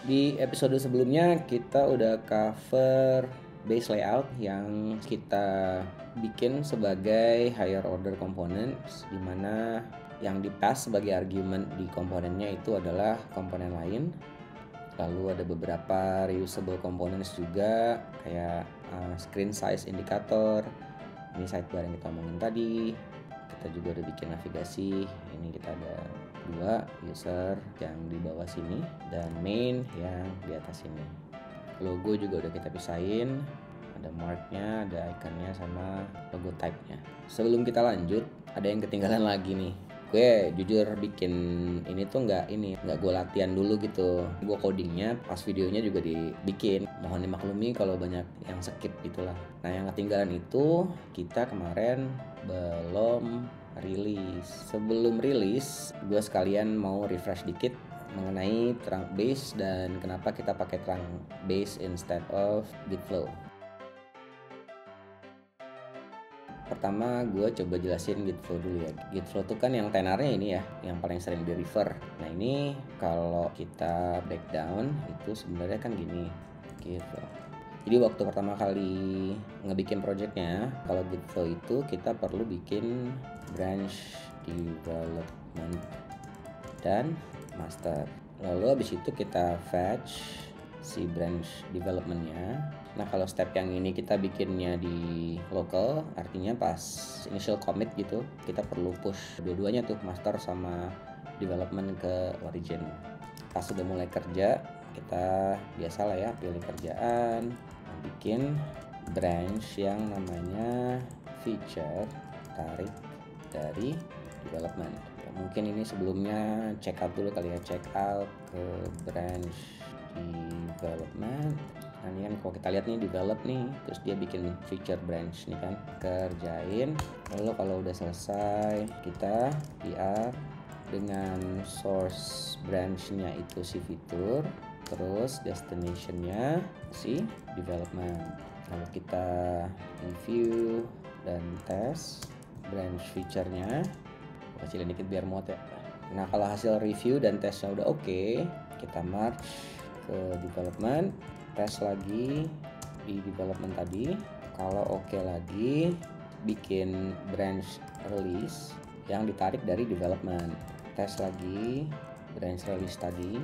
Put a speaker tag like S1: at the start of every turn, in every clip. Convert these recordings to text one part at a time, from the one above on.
S1: Di episode sebelumnya kita udah cover base layout yang kita bikin sebagai higher order components, dimana yang dipass sebagai argument di komponennya itu adalah komponen lain. Lalu ada beberapa reusable components juga, kayak screen size indicator, ini sidebar yang kita omongin tadi. Kita juga udah bikin navigasi, ini kita ada 2 user yang di bawah sini dan main yang di atas sini. Logo juga udah kita pisahin, ada marknya, ada ikonnya, sama logo type-nya. Sebelum kita lanjut, ada yang ketinggalan lagi nih. Gue jujur bikin ini tuh nggak gue latihan dulu gitu. Gue codingnya pas videonya juga dibikin. Mohon dimaklumi kalau banyak yang skip gitulah. Nah, yang ketinggalan itu kita kemarin belum rilis. Sebelum rilis, gue sekalian mau refresh dikit mengenai trunk base dan kenapa kita pakai trunk base instead of Git flow. Pertama gue coba jelasin Git flow dulu ya. Git flow itu kan yang tenarnya ini ya, yang paling sering di refer. Nah, ini kalau kita breakdown itu sebenarnya kan gini gitu. Jadi waktu pertama kali ngebikin projectnya, kalau Git flow itu kita perlu bikin branch development dan master. Lalu habis itu kita fetch si branch developmentnya. Nah, kalau step yang ini kita bikinnya di local, artinya pas initial commit gitu, kita perlu push dua-duanya tuh, master sama development ke origin. Pas sudah mulai kerja, kita biasalah ya pilih kerjaan, bikin branch yang namanya feature, tarik dari development. Mungkin ini sebelumnya check out dulu kali ya, check out ke branch development. Nah, ini kan kalau kita lihat nih develop nih, terus dia bikin feature branch nih kan, kerjain. Lalu kalau udah selesai kita PR dengan source branch-nya itu si fitur, terus destination-nya si development. Lalu kita review dan test branch feature-nya. Kecilin dikit biar muat ya. Nah, kalau hasil review dan testnya udah oke, kita merge ke development, tes lagi di development tadi. Kalau oke lagi, bikin branch release yang ditarik dari development. Tes lagi branch release tadi.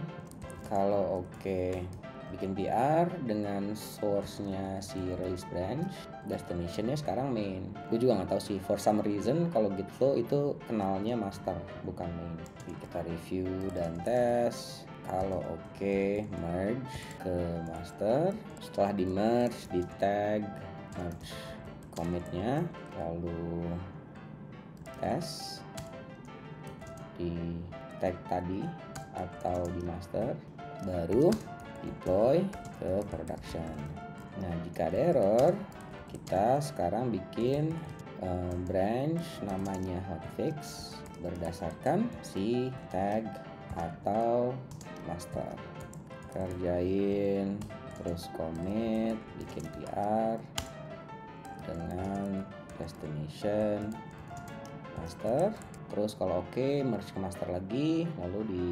S1: Kalau oke, bikin PR dengan source-nya si release branch, destination-nya sekarang main. Gue juga nggak tahu sih, for some reason kalau Git flow itu kenalnya master bukan main. Jadi kita review dan tes. Kalau oke, merge ke master. Setelah di merge, di tag merge commit-nya, lalu tes di tag tadi atau di master, baru deploy ke production. Nah, jika ada error, kita sekarang bikin branch namanya hotfix berdasarkan si tag atau master. Kerjain, terus commit, bikin PR dengan destination master. Terus kalau oke, merge ke master lagi, lalu di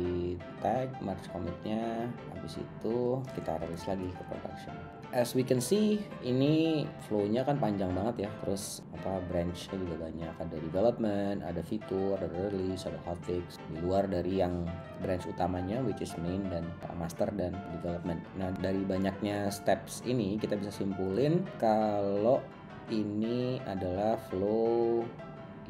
S1: tag merge commitnya, habis itu kita release lagi ke production. As we can see, ini flow-nya kan panjang banget ya. Terus branch-nya juga banyak, ada development, ada fitur, ada release, ada hotfix, di luar dari yang branch utamanya which is main dan master dan development. Nah, dari banyaknya steps ini kita bisa simpulin kalau ini adalah flow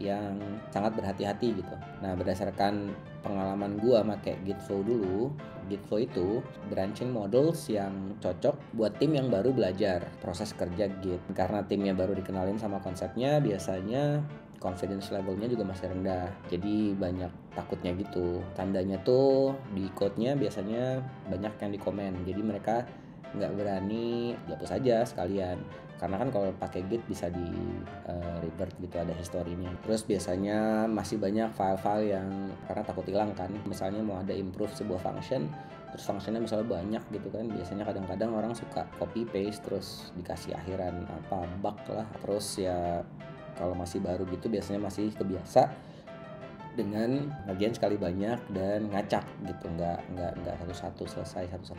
S1: yang sangat berhati-hati gitu. Nah, berdasarkan pengalaman gua pakai Git flow dulu, Git flow itu branching models yang cocok buat tim yang baru belajar proses kerja Git. Karena timnya baru dikenalin sama konsepnya, biasanya confidence levelnya juga masih rendah. Jadi banyak takutnya gitu. Tandanya tuh di code-nya biasanya banyak yang dikomen. Jadi mereka nggak berani dihapus aja sekalian, karena kan kalau pakai Git bisa di revert gitu, ada historinya. Terus biasanya masih banyak file-file yang karena takut hilang kan, misalnya mau ada improve sebuah function, terus functionnya misalnya banyak gitu kan, biasanya kadang-kadang orang suka copy paste terus dikasih akhiran apa bug lah. Terus ya kalau masih baru gitu biasanya masih kebiasa dengan ngerjain sekali banyak dan ngacak gitu, nggak satu-satu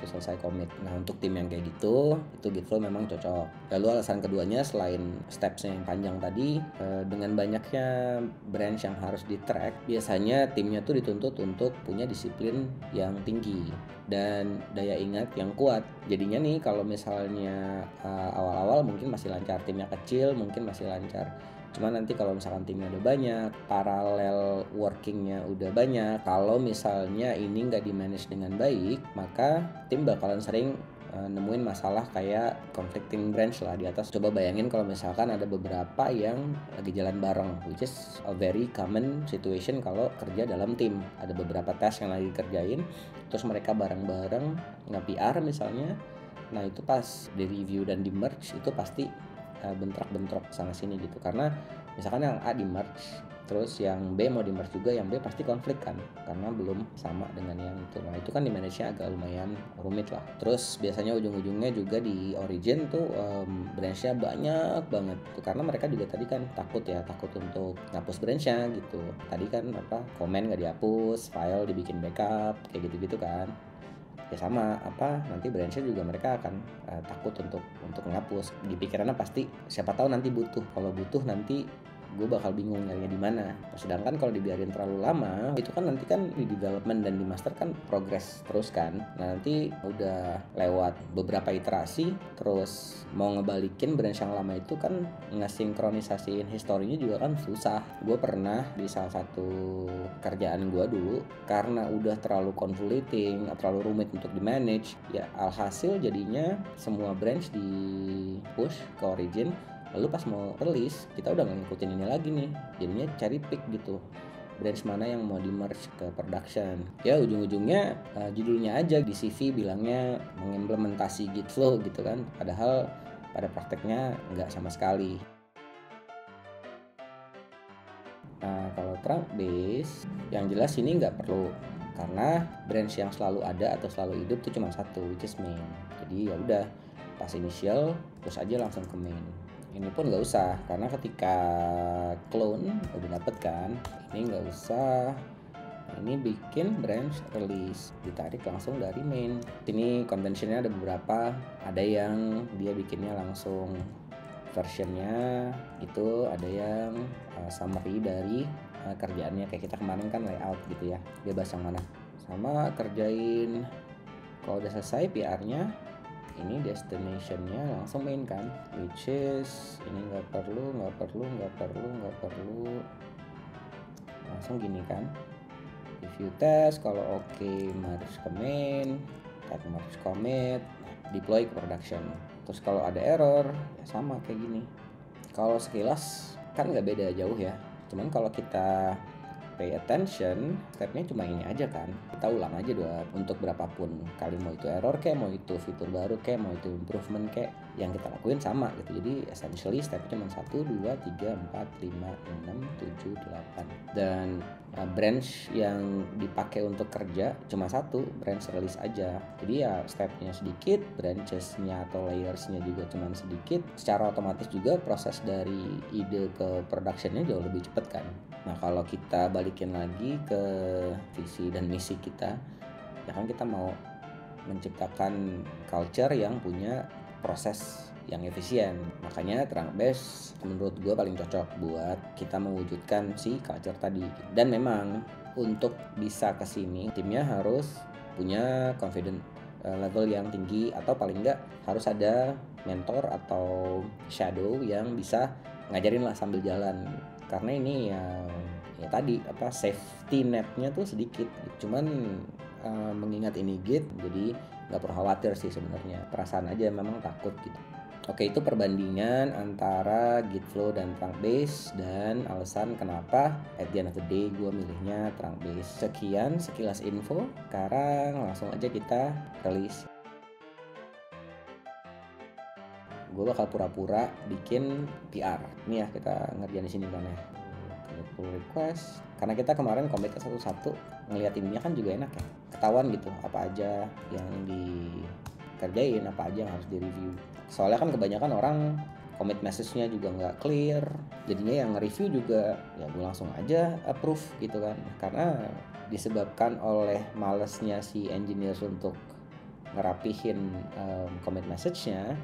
S1: selesai commit. Nah untuk tim yang kayak gitu itu Gitflow memang cocok. Lalu alasan keduanya selain stepsnya yang panjang tadi, dengan banyaknya branch yang harus di track, biasanya timnya tuh dituntut untuk punya disiplin yang tinggi dan daya ingat yang kuat. Jadinya nih kalau misalnya awal-awal mungkin masih lancar, timnya kecil mungkin masih lancar. Cuma nanti kalau misalkan timnya udah banyak, paralel workingnya udah banyak, kalau misalnya ini nggak di-manage dengan baik, maka tim bakalan sering nemuin masalah kayak conflicting branch lah di atas. Coba bayangin kalau misalkan ada beberapa yang lagi jalan bareng, which is a very common situation kalau kerja dalam tim. Ada beberapa task yang lagi kerjain, terus mereka bareng-bareng nge-PR misalnya. Nah itu pas di review dan di merge itu pasti bentrok-bentrok sana sini gitu, karena misalkan yang A di merge terus yang B mau di merge juga, yang B pasti konflik kan karena belum sama dengan yang itu. Nah itu kan di manage-nya agak lumayan rumit lah. Terus biasanya ujung-ujungnya juga di origin tuh branch-nya banyak banget tuh, karena mereka juga tadi kan takut untuk ngapus branch-nya gitu. Tadi kan komen nggak dihapus, file dibikin backup kayak gitu-gitu kan. Ya sama nanti branch-nya juga mereka akan takut untuk menghapus. Di pikirannya pasti siapa tahu nanti butuh, kalau butuh nanti gue bakal bingung nyarinya di mana. Sedangkan kalau dibiarin terlalu lama, itu kan nanti kan di development dan di master kan progress terus kan. Nah nanti udah lewat beberapa iterasi, terus mau ngebalikin branch yang lama itu kan ngesinkronisasiin historinya juga kan susah. Gue pernah di salah satu kerjaan gue dulu, karena udah terlalu convoluting, terlalu rumit untuk di manage, ya alhasil jadinya semua branch di push ke origin. Lalu pas mau release, kita udah gak ngikutin ini lagi nih. Jadinya cari pick gitu, branch mana yang mau di merge ke production. Ya ujung-ujungnya judulnya aja di CV bilangnya mengimplementasi Gitflow gitu kan, padahal pada prakteknya nggak sama sekali. Nah kalau trunk base, yang jelas ini nggak perlu, karena branch yang selalu ada atau selalu hidup tuh cuma satu, which is main. Jadi ya udah pas initial terus aja langsung ke main. Ini pun nggak usah, karena ketika clone udah dapet kan, ini nggak usah. Ini bikin branch release, ditarik langsung dari main. Ini conventionnya ada beberapa, ada yang dia bikinnya langsung versionnya itu, ada yang summary dari kerjaannya kayak kita kemarin kan layout gitu ya, bebas yang mana. Sama kerjain kalau udah selesai PR-nya, ini destinationnya langsung main kan, which is ini nggak perlu langsung gini kan. Review test, kalau oke merge ke main, type merge commit, deploy ke production. Terus kalau ada error ya sama kayak gini. Kalau sekilas kan nggak beda jauh ya, cuman kalau kita pay attention, stepnya cuma ini aja kan. Kita ulang aja untuk berapapun kali, mau itu error kayak, mau itu fitur baru kayak, mau itu improvement kayak, yang kita lakuin sama gitu. Jadi essentially stepnya cuma 1, 2, 3, 4, 5, 6, 7, 8. Dan branch yang dipakai untuk kerja cuma satu, branch release aja. Jadi ya stepnya sedikit, branchesnya atau layersnya juga cuma sedikit. Secara otomatis juga proses dari ide ke productionnya jauh lebih cepat kan. Nah kalau kita balikin lagi ke visi dan misi kita, ya kan kita mau menciptakan culture yang punya proses yang efisien. Makanya Trunk Base menurut gue paling cocok buat kita mewujudkan si culture tadi. Dan memang untuk bisa kesini, timnya harus punya confident level yang tinggi, atau paling enggak harus ada mentor atau shadow yang bisa ngajarin lah sambil jalan. Karena ini ya tadi safety netnya tuh sedikit, cuman mengingat ini Git, jadi nggak perlu khawatir sih sebenarnya. Perasaan aja memang takut gitu. Oke, itu perbandingan antara Gitflow dan Trunk Base, dan alasan kenapa at the end of the day gue milihnya Trunk Base. Sekian sekilas info. Sekarang langsung aja kita release. Gue bakal pura-pura bikin PR. Ini ya kita ngerjain di sini kan ya. Pull request. Karena kita kemarin commit satu-satu, ngeliat ininya kan juga enak ya. Ketahuan gitu apa aja yang dikerjain, apa aja yang harus direview. Soalnya kan kebanyakan orang commit message-nya juga nggak clear, jadinya yang review juga ya gue langsung aja approve gitu kan, karena disebabkan oleh malesnya si engineer untuk ngerapihin commit message-nya,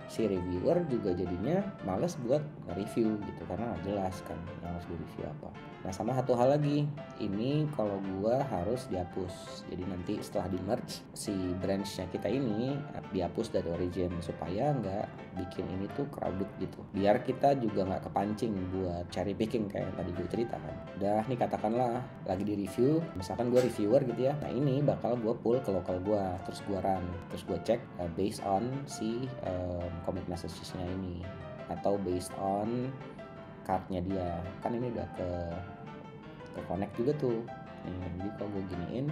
S1: si reviewer juga jadinya males buat nge-review gitu karena nggak jelas kan yang harus di-review apa. Nah sama satu hal lagi, ini kalau gua harus dihapus, jadi nanti setelah di merge si branch-nya kita ini dihapus dari origin supaya nggak bikin ini tuh crowded gitu, biar kita juga nggak kepancing buat cherry picking kayak yang tadi gue cerita kan. Udah nih katakanlah lagi di review, misalkan gue reviewer gitu ya, nah ini bakal gue pull ke lokal gue, terus gue run, terus gue cek based on si commit messages-nya ini atau based on card-nya dia, kan ini udah ke connect juga tuh nih. Jadi kalau gue giniin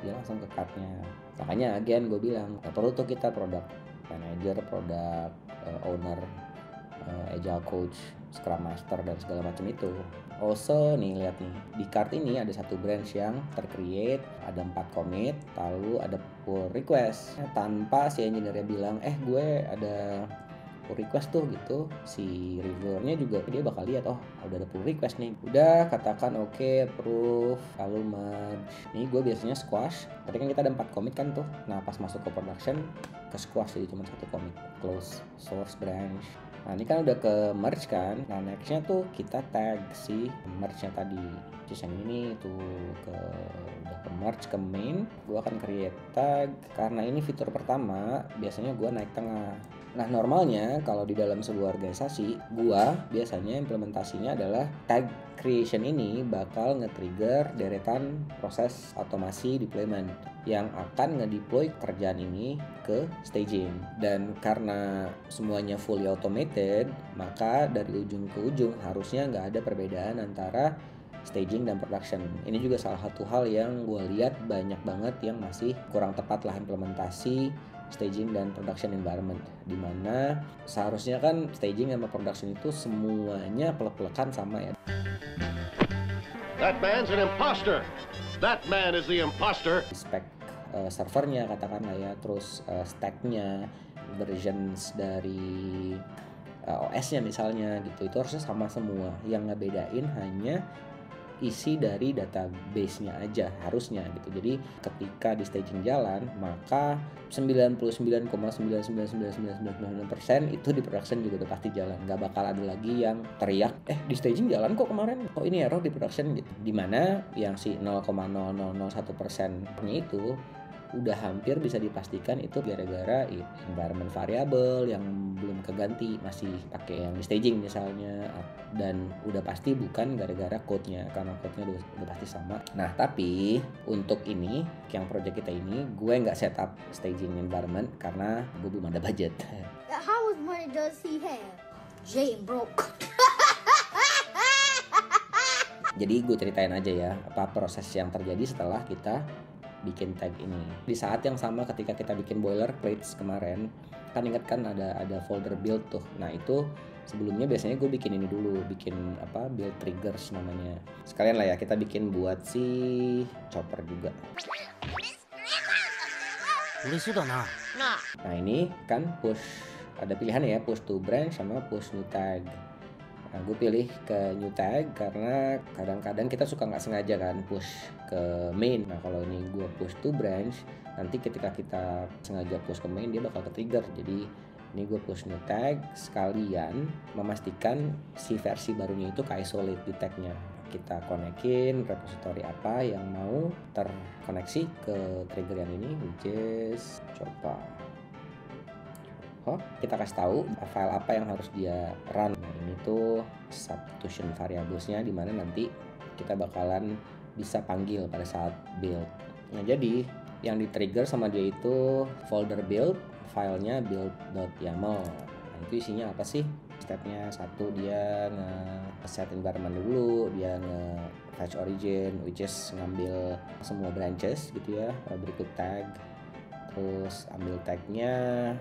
S1: dia langsung ke card-nya. Makanya again gue bilang gak perlu tuh kita product manager, product owner, agile coach, scrum master dan segala macam itu. Also nih lihat nih, di card ini ada satu branch yang tercreate, ada 4 commit, lalu ada pull request tanpa si engineer-nya bilang gue ada pull request tuh gitu. Si reviewernya juga dia bakal lihat udah ada pull request nih, udah katakan oke, approve, lalu merge. Nih gue biasanya squash, tadi kan kita ada 4 commit kan tuh, nah pas masuk ke production ke squash jadi cuma 1 commit, close source branch. Nah ini kan udah ke merge kan, nah nextnya tuh kita tag si merge-nya tadi, terus yang ini tuh udah ke merge ke main, gue akan create tag. Karena ini fitur pertama, biasanya gue naik tengah. Nah normalnya kalau di dalam sebuah organisasi, gua biasanya implementasinya adalah tag creation ini bakal nge-trigger deretan proses otomasi deployment yang akan nge-deploy kerjaan ini ke staging. Dan karena semuanya fully automated, maka dari ujung ke ujung harusnya nggak ada perbedaan antara staging dan production. Ini juga salah satu hal yang gue lihat banyak banget yang masih kurang tepat lah implementasi staging dan production environment, dimana seharusnya kan staging sama production itu semuanya pelek-pelekan sama ya.
S2: That man's an imposter. That man is the imposter.
S1: Spek servernya katakanlah ya, terus stacknya, versions dari OS-nya misalnya gitu, itu harusnya sama semua. Yang ngebedain hanya isi dari database-nya aja harusnya gitu. Jadi ketika di staging jalan, maka 99,99999% itu di production juga udah pasti jalan. Gak bakal ada lagi yang teriak di staging jalan kok kemarin, kok ini error di production gitu. Dimana yang si 0,0001%-nya itu udah hampir bisa dipastikan itu gara-gara environment variable yang belum keganti, masih pakai yang di staging misalnya, dan udah pasti bukan gara-gara code-nya, karena code-nya udah pasti sama. Nah tapi untuk ini yang project kita ini, gue nggak setup staging environment karena gue belum ada budget.
S3: How much money does he have? Jane broke.
S1: Jadi gue ceritain aja ya apa proses yang terjadi setelah kita bikin tag ini. Di saat yang sama ketika kita bikin boilerplates kemarin, kan ingat kan ada folder build tuh. Nah itu sebelumnya biasanya gue bikin ini dulu, bikin build triggers namanya. Sekalian lah ya kita bikin buat si chopper juga. Nah ini kan push, ada pilihan ya, push to branch sama push new tag. Nah, gue pilih ke new tag karena kadang-kadang kita suka nggak sengaja kan push ke main. Nah kalau ini gue push to branch, nanti ketika kita sengaja push ke main dia bakal ke-trigger. Jadi ini gue push new tag sekalian memastikan si versi barunya itu ke-isolate di tagnya. Kita konekin repository apa yang mau terkoneksi ke trigger yang ini, which is coba. Kita kasih tahu file apa yang harus dia run. Nah ini tuh substitution variablesnya, dimana nanti kita bakalan bisa panggil pada saat build. Nah jadi yang di trigger sama dia itu folder build, filenya build.yaml. Nah itu isinya apa sih? Stepnya satu, dia nge-set environment dulu, dia nge-fetch origin, which is ngambil semua branches gitu ya, berikut tag, terus ambil tagnya,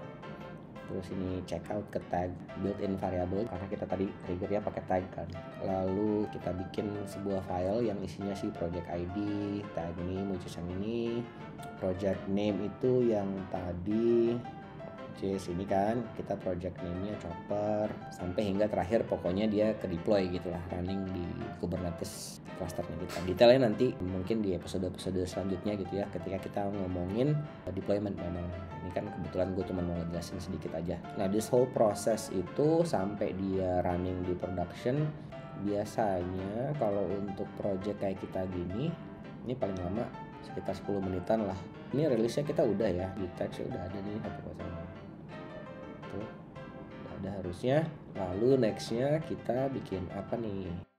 S1: terus ini checkout ke tag built-in variable karena kita tadi trigger ya pakai tag kan. Lalu kita bikin sebuah file yang isinya si project ID, tag name, which is yang ini, project name itu yang tadi Sini kan kita project name-nya Chopper sampai hingga terakhir pokoknya dia ke deploy gitulah, running di Kubernetes clusternya kita. Detailnya nanti mungkin di episode-episode selanjutnya gitu ya, ketika kita ngomongin deployment. Memang ini kan kebetulan gue cuma mau ngejelasin sedikit aja. Nah, this whole process itu sampai dia running di production, biasanya kalau untuk project kayak kita gini, ini paling lama sekitar 10 menitan lah. Ini rilisnya kita udah ya, di text udah ada nih apa tuh, udah ada harusnya. Lalu nextnya kita bikin apa nih?